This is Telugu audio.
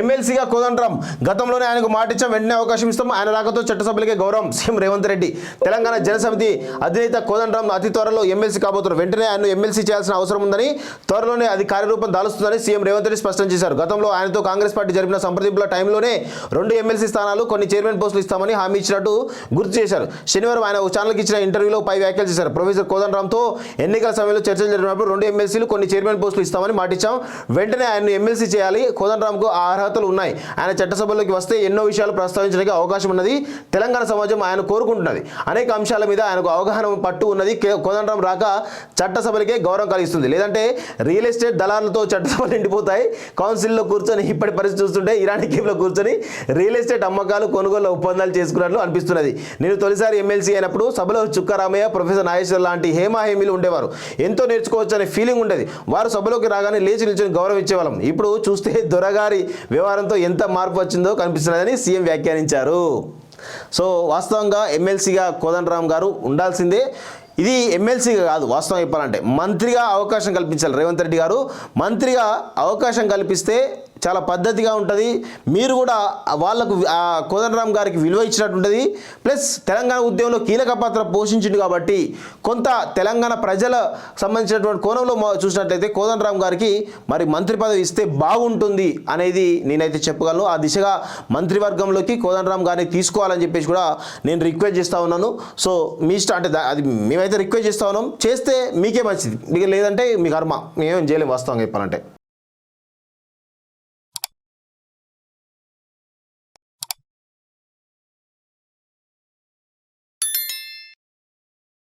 ఎమ్మెల్సీగా కోదండరాం గతంలోనే ఆయనకు మాట ఇచ్చాం, వెంటనే అవకాశం ఇస్తాం, ఆయన రాకతో చట్టసభ్యులకే గౌరవం. సీఎం రేవంత్ రెడ్డి. తెలంగాణ జనసమితి అధినేత కోదండరాం అతి త్వరలో ఎమ్మెల్సీ కాబోతున్నారు. వెంటనే ఆయన ఎమ్మెల్సీ చేయాల్సిన అవసరం ఉందని, త్వరలోనే అది కార్యరూపం దాలుస్తుందని సీఎం రేవంత్ రెడ్డి స్పష్టం చేశారు. గతంలో ఆయనతో కాంగ్రెస్ పార్టీ జరిపిన సంప్రదింపుల టైంలోనే 2 ఎమ్మెల్సీ స్థానాలు, కొన్ని చైర్మన్ పోస్టులు ఇస్తామని హామీ ఇచ్చినట్టు గుర్తు చేశారు. శనివారం ఆయన ఒక ఛానల్కి ఇచ్చిన ఇంటర్వ్యూలో పై వ్యాఖ్యలు చేశారు. ప్రొఫెసర్ కోదండరాంతో ఎన్నికల సమయంలో చర్చలు జరిగినప్పుడు 2 ఎమ్మెల్సీలు, కొన్ని చైర్మన్ పోస్టులు ఇస్తామని మాటిచ్చాం. వెంటనే ఆయన ఎమ్మెల్సీ చేయాలి. కోదండరాంకు ఆ అర్హతలు ఉన్నాయి. ఆయన చట్టసభలోకి వస్తే ఎన్నో విషయాలు ప్రస్తావించడానికి అవకాశం ఉన్నది. తెలంగాణ సమాజం ఆయన కోరుకుంటున్నది. అనేక అంశాల మీద ఆయనకు అవగాహన పట్టు ఉన్నది. కోదండరాం రాక చట్టసభలకే గౌరవం కలిగిస్తుంది. లేదంటే రియల్ ఎస్టేట్ దళాలతో చట్టసభలు నిండిపోతాయి. కౌన్సిల్లో కూర్చొని ఇప్పటి పరిస్థితి చూస్తుంటే ఇరానీ కేఫ్లో కూర్చొని రియల్ ఎస్టేట్ అమ్మకాలు, కొనుగోలు ఒప్పందాలు చేసుకున్నట్లు అనిపిస్తున్నది. నేను తొలిసారి ఎమ్మెల్సీ అయినప్పుడు సభలో చుక్కారామయ్య, ప్రొఫెసర్ నాగేశ్వర్ లాంటి హేమీలు ఉండేవారు. ఎంతో నేర్చుకోవచ్చు అనే ఫీలింగ్ ఉండేది. వారు సభలోకి రాగానే లేచి నిల్చొని గౌరవం ఇచ్చేవాళ్ళం. ఇప్పుడు చూస్తే దొరగారి వ్యవహారంతో ఎంత మార్పు వచ్చిందో కనిపిస్తున్నదని సీఎం వ్యాఖ్యానించారు. సో వాస్తవంగా ఎమ్మెల్సీగా కోదండరాం గారు ఉండాల్సిందే. ఇది ఎమ్మెల్సీగా కాదు, వాస్తవం చెప్పాలంటే మంత్రిగా అవకాశం కల్పించాలి. రేవంత్ రెడ్డి గారు మంత్రిగా అవకాశం కల్పిస్తే చాలా పద్ధతిగా ఉంటుంది. మీరు కూడా వాళ్లకు కోదండరాం గారికి విలువ ఇచ్చినట్టు ఉంటుంది. ప్లస్ తెలంగాణ ఉద్యమంలో కీలక పాత్ర పోషించింది కాబట్టి కొంత తెలంగాణ ప్రజల సంబంధించినటువంటి కోణంలో చూసినట్లయితే కోదండరాం గారికి మరి మంత్రి పదవి ఇస్తే బాగుంటుంది అనేది నేనైతే చెప్పగలను. ఆ దిశగా మంత్రివర్గంలోకి కోదండరాం గారిని తీసుకోవాలని చెప్పేసి కూడా నేను రిక్వెస్ట్ చేస్తూ ఉన్నాను. సో మీ ఇష్టం, అంటే అది మేమైతే రిక్వెస్ట్ చేస్తూ ఉన్నాం. చేస్తే మీకే మంచిది, మీకు లేదంటే మీ కర్మ, మేమేం చేయలేము వాస్తవంగా చెప్పాలంటే.